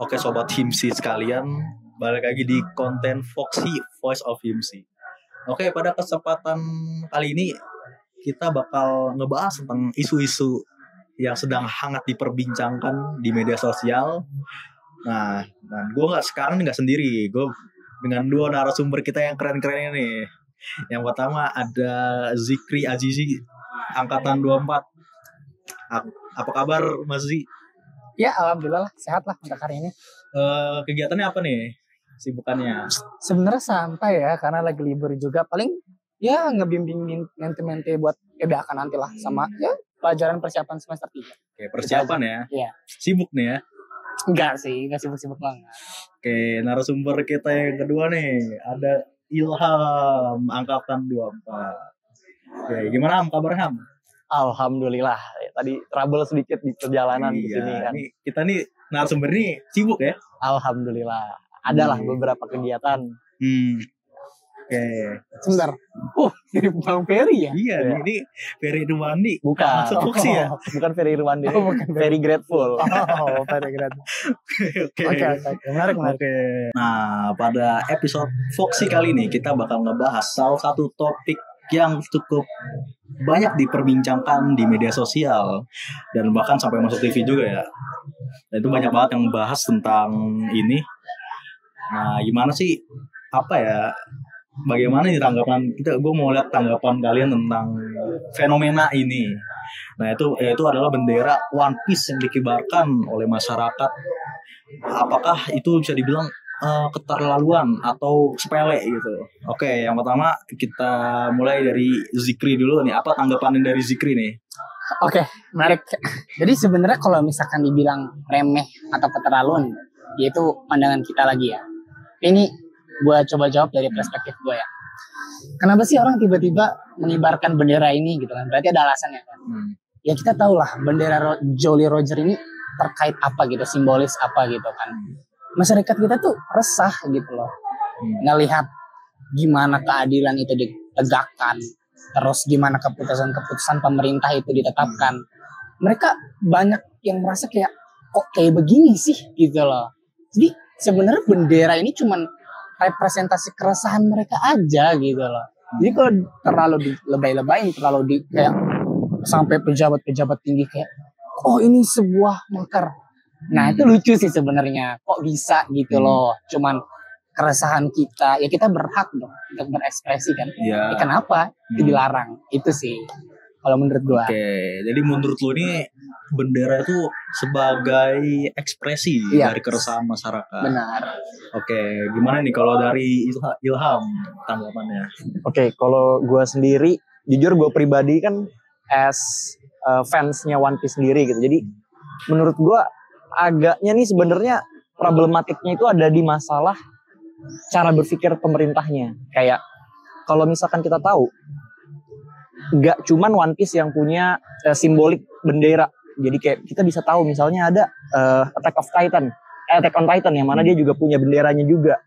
Oke sobat Himsi sekalian, balik lagi di konten Foxy Voice of Himsi. Oke, pada kesempatan kali ini kita bakal ngebahas tentang isu-isu yang sedang hangat diperbincangkan di media sosial. Nah, dan gue sekarang nggak sendiri, gue dengan dua narasumber kita yang keren-keren ini. Yang pertama ada Zikri Azizi, angkatan 24. Apa kabar Mas Zi? Ya, alhamdulillah sehat lah untuk hari ini. Kegiatannya apa nih? Sibukannya? Sebenarnya santai ya, karena lagi libur juga. Paling ya ngebimbing mente-mente buat PBAK nanti lah. Sama ya pelajaran persiapan semester 3. Oke, persiapan ya? Iya. Sibuk nih ya? Enggak sih, enggak sibuk-sibuk banget. Oke, narasumber kita yang kedua nih. Ada Ilham, angkatan 24. Oke, gimana Ham? Kabarnya Ham? Alhamdulillah. Tadi trouble sedikit di perjalanan di sini kan. Kita nih narasumber nih sibuk ya? Alhamdulillah. Adalah beberapa kegiatan. Oke. Sebentar. Mirip Bang Ferry ya? Iya, ini Ferry Irwandi. Bukan. Masuk Foxy ya? Bukan Ferry Irwandi. Bukan. Very grateful. Very grateful. Oke. Menarik. Oke. Nah, pada episode Foxy kali ini kita bakal ngebahas salah satu topik yang cukup banyak diperbincangkan di media sosial dan bahkan sampai masuk TV juga ya. Dan itu banyak banget yang bahas tentang ini. Nah, gimana sih? Bagaimana nih tanggapan kita? Gue mau lihat tanggapan kalian tentang fenomena ini. Nah, itu adalah bendera One Piece yang dikibarkan oleh masyarakat. Apakah itu bisa dibilang keterlaluan atau sepele gitu? Oke, yang pertama kita mulai dari Zikri dulu nih. Apa tanggapan dari Zikri nih? Oke, menarik. Jadi sebenarnya kalau misalkan dibilang remeh atau keterlaluan, yaitu pandangan kita lagi ya. Ini gue coba jawab dari perspektif gue ya. Kenapa sih orang tiba-tiba mengibarkan bendera ini gitu kan? Berarti ada alasannya kan? Ya kita tahu lah bendera Jolly Roger ini terkait apa gitu, simbolis apa gitu kan. Masyarakat kita tuh resah gitu loh. Ngelihat gimana keadilan itu ditegakkan. Terus gimana keputusan-keputusan pemerintah itu ditetapkan. Mereka banyak yang merasa kayak, kok kayak begini sih gitu loh. Jadi sebenarnya bendera ini cuman representasi keresahan mereka aja gitu loh. Jadi kalau terlalu lebay-lebayin, terlalu kayak sampai pejabat-pejabat tinggi kayak, oh ini sebuah makar. Nah itu lucu sih sebenarnya, kok bisa gitu loh. Cuman keresahan kita, ya kita berhak dong untuk berekspresi kan. Ya kenapa itu dilarang? Itu sih kalau menurut gua. Oke, jadi menurut lu ini bendera itu sebagai ekspresi dari keresahan masyarakat. Benar. Oke, gimana nih kalau dari Ilham tanggapannya? Oke, kalau gua sendiri, jujur gua pribadi kan as fansnya One Piece sendiri gitu. Jadi menurut gua agaknya nih sebenarnya problematiknya itu ada di masalah cara berpikir pemerintahnya. Kayak kalau misalkan kita tahu gak cuman One Piece yang punya simbolik bendera. Jadi kayak kita bisa tahu misalnya ada Attack on Titan yang mana dia juga punya benderanya juga.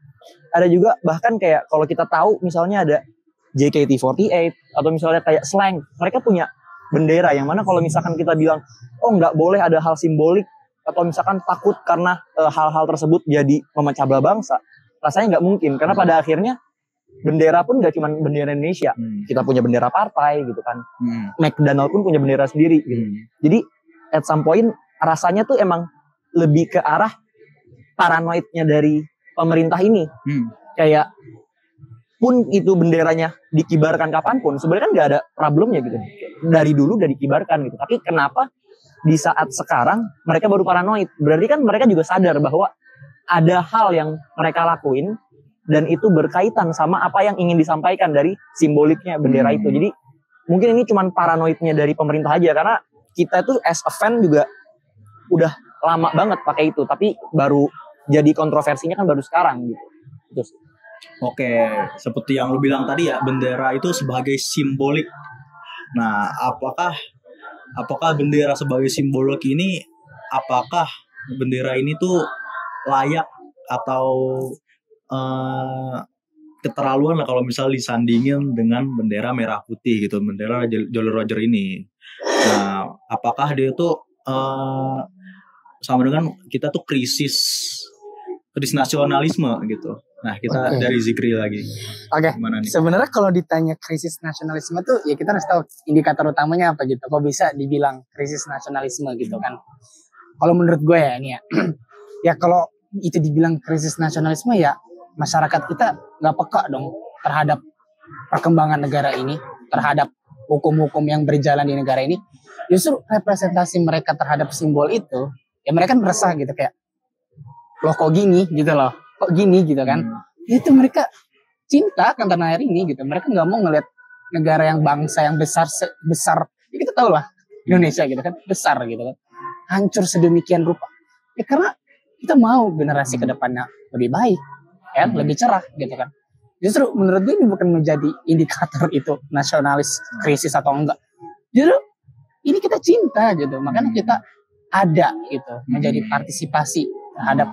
Ada juga bahkan kayak kalau kita tahu misalnya ada JKT48 atau misalnya kayak Slang, mereka punya bendera yang mana kalau misalkan kita bilang oh nggak boleh ada hal simbolik atau misalkan takut karena hal-hal tersebut jadi memecah belah bangsa, rasanya nggak mungkin karena pada akhirnya bendera pun nggak cuma bendera Indonesia, kita punya bendera partai gitu kan, McDonald pun punya bendera sendiri gitu. Jadi at some point rasanya tuh emang lebih ke arah paranoidnya dari pemerintah ini. Kayak pun itu benderanya dikibarkan kapanpun sebenarnya kan nggak ada problemnya gitu, dari dulu udah dikibarkan gitu, tapi kenapa di saat sekarang mereka baru paranoid? Berarti kan mereka juga sadar bahwa ada hal yang mereka lakuin dan itu berkaitan sama apa yang ingin disampaikan dari simboliknya bendera itu. Jadi mungkin ini cuma paranoidnya dari pemerintah aja, karena kita tuh as a fan juga udah lama banget pakai itu, tapi baru jadi kontroversinya kan baru sekarang gitu. Terus Oke, seperti yang lu bilang tadi ya, bendera itu sebagai simbolik. Nah, apakah bendera sebagai simbolik ini, apakah bendera ini tuh layak atau keterlaluan lah kalau misal disandingin dengan bendera merah putih gitu, bendera Jolly Roger ini. Nah, apakah dia tuh sama dengan kita tuh krisis nasionalisme gitu. Nah, kita dari Zikri lagi. Oke. Gimana nih? Sebenarnya kalau ditanya krisis nasionalisme tuh ya kita harus tahu indikator utamanya apa gitu. Kok bisa dibilang krisis nasionalisme gitu kan? Kalau menurut gue ya ini ya, ya kalau itu dibilang krisis nasionalisme ya masyarakat kita nggak peka dong terhadap perkembangan negara ini, terhadap hukum-hukum yang berjalan di negara ini. Justru representasi mereka terhadap simbol itu, ya mereka meresah gitu kayak, loh kok gini gitu loh, kok gini gitu kan. Itu mereka cinta akan tanah air ini gitu. Mereka nggak mau ngelihat negara yang bangsa yang besar, ya kita tahu lah Indonesia gitu kan, besar gitu kan. Hancur sedemikian rupa. Ya karena kita mau generasi kedepannya lebih baik, ya, lebih cerah gitu kan. Justru menurut gue ini bukan menjadi indikator itu nasionalis krisis atau enggak. Justru ini kita cinta gitu, makanya kita ada gitu, menjadi partisipasi terhadap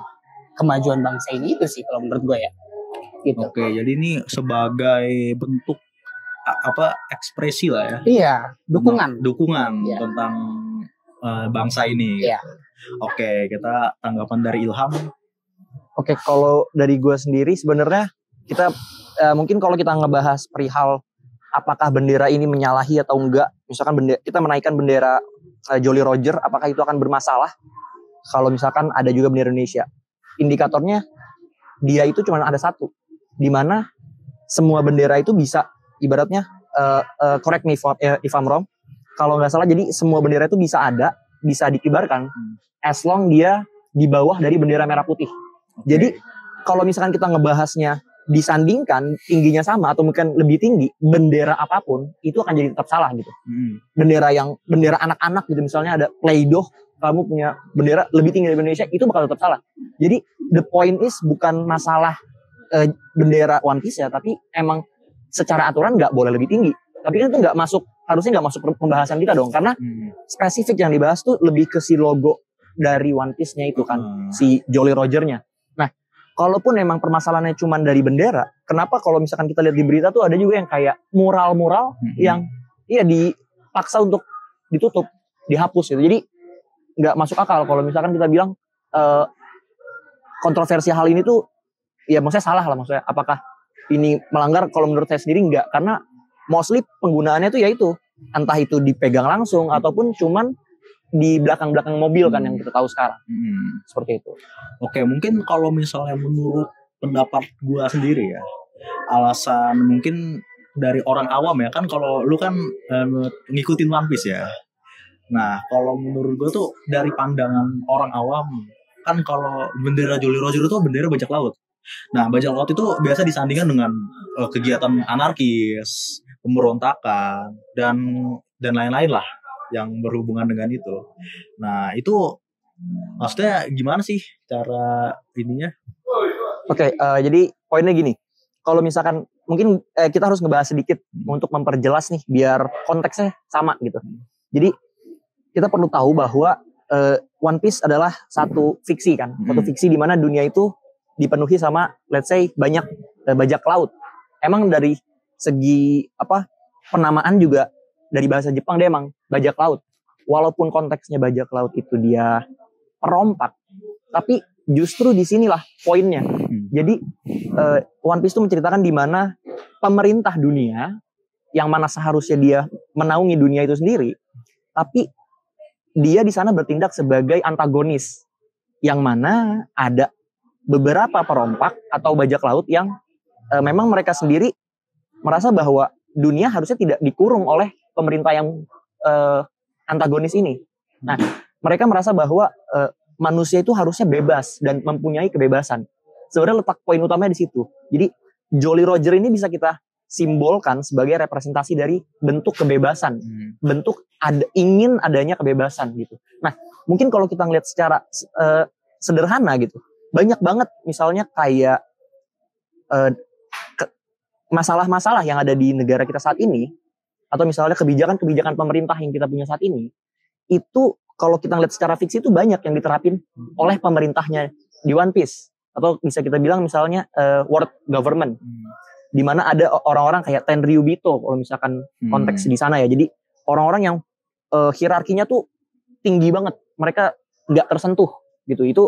kemajuan bangsa ini. Itu sih kalau menurut gue ya. Gitu. Oke, jadi ini sebagai bentuk ekspresi lah ya. Iya, dukungan Ya. Tentang bangsa ini. Iya. Oke, kita tanggapan dari Ilham. Oke, kalau dari gue sendiri sebenarnya kita mungkin kalau kita ngebahas perihal apakah bendera ini menyalahi atau enggak, misalkan kita menaikkan bendera Jolly Roger, apakah itu akan bermasalah? Kalau misalkan ada juga bendera Indonesia, indikatornya dia itu cuma ada satu, di mana semua bendera itu bisa ibaratnya correct me if I'm wrong, kalau nggak salah, jadi semua bendera itu bisa dikibarkan as long dia di bawah dari bendera merah putih. Jadi kalau misalkan kita ngebahasnya disandingkan tingginya sama atau mungkin lebih tinggi, bendera apapun itu akan jadi tetap salah gitu. Bendera anak-anak gitu, misalnya ada Play-Doh, kamu punya bendera lebih tinggi dari Indonesia, itu bakal tetap salah. Jadi the point is bukan masalah bendera One Piece ya, tapi emang secara aturan nggak boleh lebih tinggi. Tapi kan itu harusnya nggak masuk pembahasan kita dong, karena spesifik yang dibahas tuh lebih ke si logo dari One Piece-nya itu kan, si Jolly Roger-nya. Kalaupun memang permasalahannya cuma dari bendera, kenapa kalau misalkan kita lihat di berita tuh ada juga yang kayak mural-mural yang dipaksa untuk ditutup, dihapus gitu. Jadi nggak masuk akal kalau misalkan kita bilang kontroversi hal ini tuh, ya maksudnya salah lah, maksudnya apakah ini melanggar? Kalau menurut saya sendiri nggak, karena mostly penggunaannya tuh ya itu, entah itu dipegang langsung ataupun cuman di belakang-belakang mobil kan yang kita tahu sekarang. Seperti itu. Oke, mungkin kalau misalnya menurut pendapat gua sendiri ya, alasan mungkin dari orang awam ya, kan kalau lu kan ngikutin One Piece ya. Nah, kalau menurut gua tuh dari pandangan orang awam, kan kalau bendera Jolly Roger itu bendera bajak laut. Nah, bajak laut itu biasa disandingkan dengan kegiatan anarkis, pemberontakan, dan lain-lain lah yang berhubungan dengan itu. Nah, itu maksudnya gimana sih cara ininya? Oke, jadi poinnya gini. Kalau misalkan mungkin kita harus ngebahas sedikit untuk memperjelas nih biar konteksnya sama gitu. Jadi kita perlu tahu bahwa One Piece adalah satu fiksi kan, satu fiksi di mana dunia itu dipenuhi sama let's say banyak bajak laut. Emang dari segi penamaan juga dari bahasa Jepang dia emang bajak laut. Walaupun konteksnya bajak laut itu dia perompak, tapi justru di sinilah poinnya. Jadi One Piece itu menceritakan di mana pemerintah dunia yang mana seharusnya dia menaungi dunia itu sendiri, tapi dia di sana bertindak sebagai antagonis, yang mana ada beberapa perompak atau bajak laut yang memang mereka sendiri merasa bahwa dunia harusnya tidak dikurung oleh pemerintah yang antagonis ini. Nah, mereka merasa bahwa manusia itu harusnya bebas dan mempunyai kebebasan. Sebenarnya letak poin utamanya di situ. Jadi Jolly Roger ini bisa kita simbolkan sebagai representasi dari bentuk kebebasan, bentuk ingin adanya kebebasan gitu. Nah, mungkin kalau kita ngelihat secara sederhana gitu, banyak banget misalnya kayak masalah-masalah yang ada di negara kita saat ini, atau misalnya kebijakan-kebijakan pemerintah yang kita punya saat ini, itu kalau kita lihat secara fiksi itu banyak yang diterapin oleh pemerintahnya di One Piece. Atau bisa kita bilang misalnya world government. Di mana ada orang-orang kayak Tenryubito kalau misalkan konteks di sana ya. Jadi orang-orang yang hierarkinya tuh tinggi banget. Mereka nggak tersentuh gitu. Itu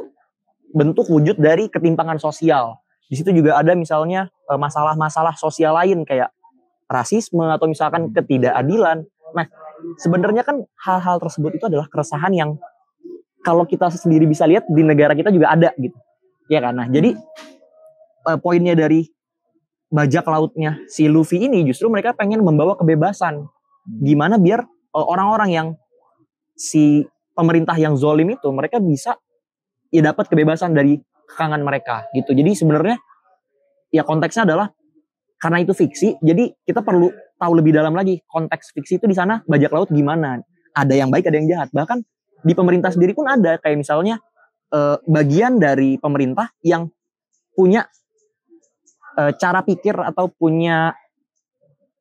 bentuk wujud dari ketimpangan sosial. Di situ juga ada misalnya masalah-masalah sosial lain kayak rasisme atau misalkan ketidakadilan. Nah, sebenarnya kan hal-hal tersebut itu adalah keresahan yang kalau kita sendiri bisa lihat di negara kita juga ada gitu. Ya kan? Nah, jadi poinnya dari bajak lautnya si Luffy ini justru mereka pengen membawa kebebasan. Gimana biar orang-orang yang si pemerintah yang zolim itu mereka bisa ya dapat kebebasan dari kekangan mereka gitu. Jadi sebenarnya ya konteksnya adalah karena itu fiksi, jadi kita perlu tahu lebih dalam lagi konteks fiksi itu di sana bajak laut gimana. Ada yang baik, ada yang jahat. Bahkan di pemerintah sendiri pun ada kayak misalnya bagian dari pemerintah yang punya cara pikir atau punya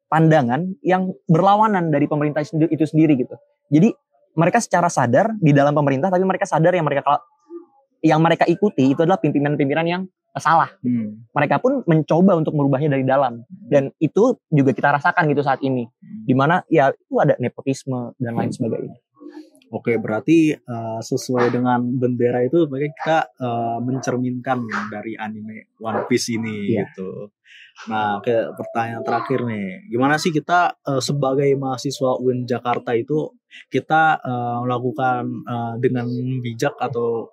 pandangan yang berlawanan dari pemerintah itu sendiri gitu. Jadi mereka secara sadar di dalam pemerintah, tapi mereka sadar yang mereka ikuti itu adalah pimpinan-pimpinan yang salah. Mereka pun mencoba untuk merubahnya dari dalam, dan itu juga kita rasakan gitu saat ini, dimana ya itu ada nepotisme dan lain sebagainya. Oke, berarti sesuai dengan bendera itu makanya kita mencerminkan dari anime One Piece ini gitu. Nah, ke pertanyaan terakhir nih, gimana sih kita sebagai mahasiswa UIN Jakarta itu kita melakukan dengan bijak atau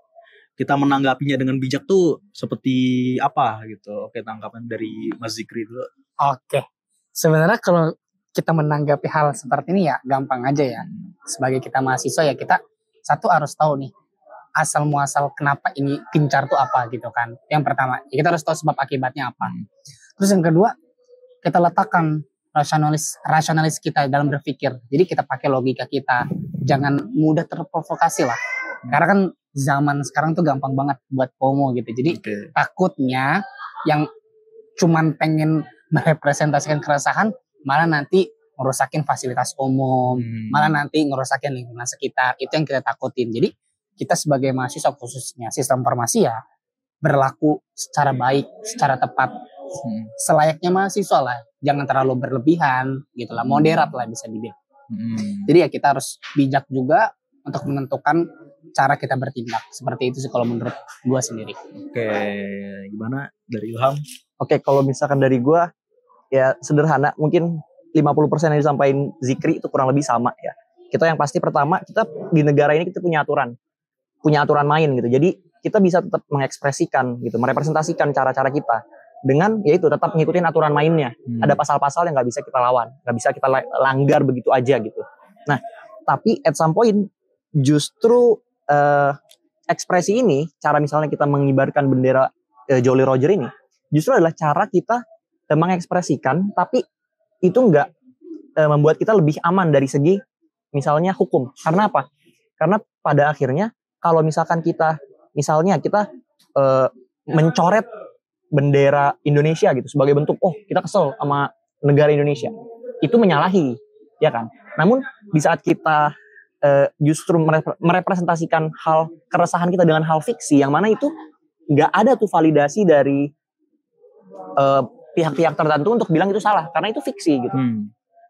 kita menanggapinya dengan bijak tuh seperti apa gitu? Oke, tanggapan dari Mas Zikri dulu. Oke, sebenarnya kalau kita menanggapi hal seperti ini ya gampang aja ya. Sebagai kita mahasiswa ya kita satu harus tahu nih asal muasal kenapa ini gencar tuh apa gitu kan. Yang pertama ya kita harus tahu sebab akibatnya apa. Terus yang kedua kita letakkan rasionalis kita dalam berpikir. Jadi kita pakai logika kita, jangan mudah terprovokasi lah. Karena kan zaman sekarang tuh gampang banget buat FOMO gitu. Jadi takutnya yang cuman pengen merepresentasikan keresahan malah nanti ngerusakin fasilitas umum, malah nanti ngerusakin lingkungan sekitar. Itu yang kita takutin. Jadi kita sebagai mahasiswa khususnya sistem informasi ya berlaku secara baik, secara tepat, selayaknya mahasiswa lah. Jangan terlalu berlebihan gitu lah, moderat lah bisa dibilang. Jadi ya kita harus bijak juga untuk menentukan cara kita bertindak. Seperti itu sih kalau menurut gue sendiri. Oke, gimana dari Ilham? Oke, kalau misalkan dari gue ya sederhana, mungkin 50% yang disampaikan Zikri itu kurang lebih sama ya. Kita yang pasti pertama, kita di negara ini kita punya aturan main gitu. Jadi kita bisa tetap mengekspresikan gitu, merepresentasikan cara-cara kita dengan yaitu tetap ngikutin aturan mainnya. Ada pasal-pasal yang nggak bisa kita lawan, nggak bisa kita langgar begitu aja gitu. Nah, tapi at some point justru ekspresi ini, cara misalnya kita mengibarkan bendera Jolly Roger ini, justru adalah cara kita mengekspresikan, tapi itu nggak membuat kita lebih aman dari segi misalnya hukum. Karena apa? Karena pada akhirnya kalau misalkan kita mencoret bendera Indonesia gitu sebagai bentuk kita kesel sama negara Indonesia, itu menyalahi, ya kan? Namun di saat kita justru merepresentasikan hal keresahan kita dengan hal fiksi yang mana itu nggak ada tuh validasi dari pihak-pihak tertentu untuk bilang itu salah karena itu fiksi gitu.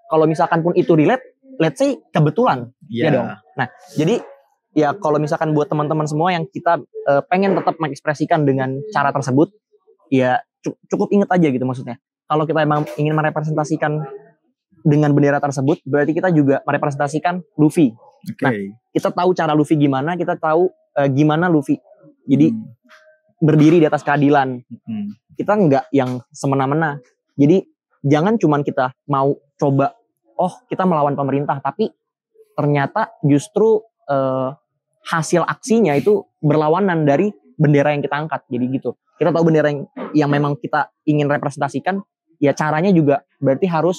Kalau misalkan pun itu relate, let's say kebetulan, ya dong. Nah, jadi ya kalau misalkan buat teman-teman semua yang kita pengen tetap mengekspresikan dengan cara tersebut, ya cukup ingat aja gitu maksudnya. Kalau kita emang ingin merepresentasikan dengan bendera tersebut, berarti kita juga merepresentasikan Luffy. Nah, kita tahu cara Luffy gimana, kita tahu gimana Luffy. Jadi berdiri di atas keadilan. Kita nggak yang semena-mena. Jadi jangan cuman kita mau coba, kita melawan pemerintah, tapi ternyata justru hasil aksinya itu berlawanan dari bendera yang kita angkat. Jadi gitu. Kita tahu bendera yang memang kita ingin representasikan, ya caranya juga berarti harus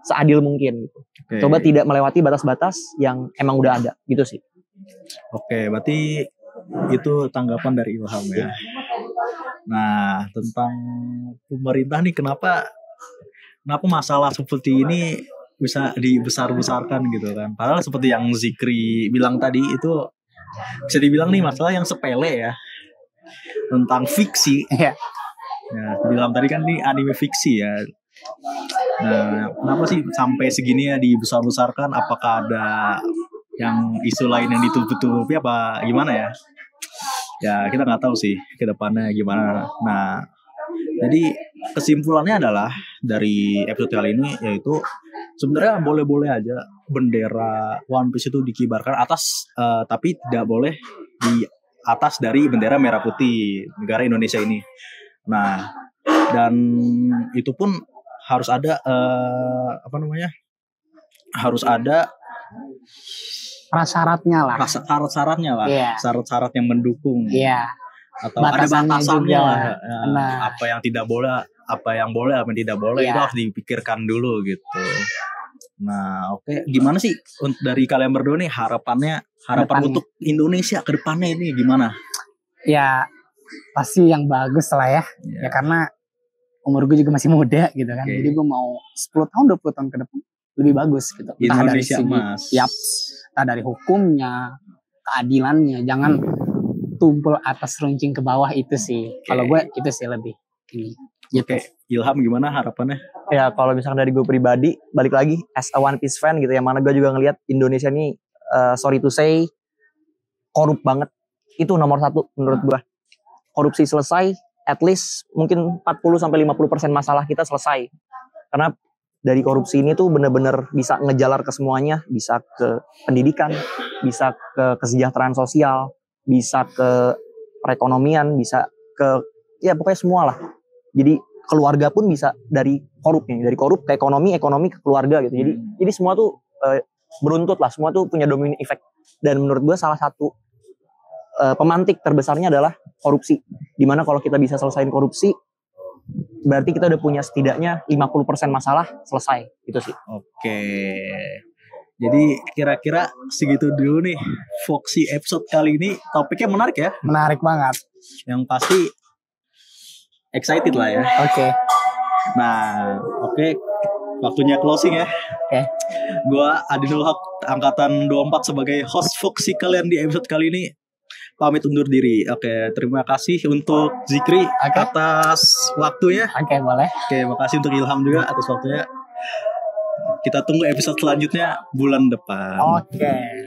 seadil mungkin gitu. Coba tidak melewati batas-batas yang emang udah ada gitu sih. Oke, berarti itu tanggapan dari Ilham ya. Nah, tentang pemerintah nih kenapa masalah seperti ini bisa dibesar-besarkan gitu kan. Padahal seperti yang Zikri bilang tadi itu bisa dibilang nih masalah yang sepele ya. Tentang fiksi. Ya, bilang tadi kan nih anime fiksi ya. Nah, kenapa sih sampai segini ya dibesar-besarkan? Apakah ada yang isu lain yang ditutup-tutupi apa gimana ya? Ya kita nggak tahu sih ke depannya gimana. Nah, jadi kesimpulannya adalah dari episode kali ini yaitu sebenarnya boleh-boleh aja bendera One Piece itu dikibarkan atas, tapi tidak boleh di atas dari bendera merah putih negara Indonesia ini. Nah, dan itu pun harus ada harus ada Syaratnya lah. syarat-syaratnya lah, Iya. syarat-syarat yang mendukung. Iya. Atau ada Batasannya batasannya juga. lah. Nah. Apa yang tidak boleh, apa yang boleh, apa yang tidak boleh Iya. itu harus dipikirkan dulu gitu. Nah, oke. Gimana sih dari kalian berdua nih harapan Depannya. untuk Indonesia ke depannya ini gimana? Ya pasti yang bagus lah ya. Ya karena umur gue juga masih muda gitu kan. Oke. Jadi gue mau 10 tahun 20 tahun ke depan lebih bagus gitu. Entah dari Indonesia segi Mas. entah dari hukumnya, keadilannya, jangan tumpul atas runcing ke bawah itu sih. Oke. Kalau gue itu sih lebih ini. Gitu. Oke, Ilham gimana harapannya? Ya kalau misalkan dari gue pribadi, balik lagi as a One Piece fan gitu ya, mana gue juga ngelihat Indonesia ini sorry to say korup banget. Itu nomor satu menurut gue. Korupsi selesai, at least mungkin 40-50% masalah kita selesai. Karena dari korupsi ini tuh bener-bener bisa ngejalar ke semuanya, bisa ke pendidikan, bisa ke kesejahteraan sosial, bisa ke perekonomian, bisa ke ya pokoknya semua lah. Jadi keluarga pun bisa dari korupnya, dari korup ke ekonomi ke keluarga gitu. Jadi semua tuh beruntut lah, semua tuh punya domino effect. Dan menurut gue salah satu pemantik terbesarnya adalah korupsi. Dimana kalau kita bisa selesaiin korupsi, berarti kita udah punya setidaknya 50% masalah selesai. Itu sih. Oke. Jadi kira-kira segitu dulu nih Foxy episode kali ini. Topiknya menarik ya. Menarik banget. Yang pasti excited lah ya. Oke. Nah, oke. Waktunya closing ya. Oke. Gua Adinul Haq angkatan 24 sebagai host Foxy kalian di episode kali ini. Pamit undur diri. Oke, terima kasih untuk Zikri atas waktunya. Oke, boleh. Oke, makasih untuk Ilham juga atas waktunya. Kita tunggu episode selanjutnya bulan depan. Oke.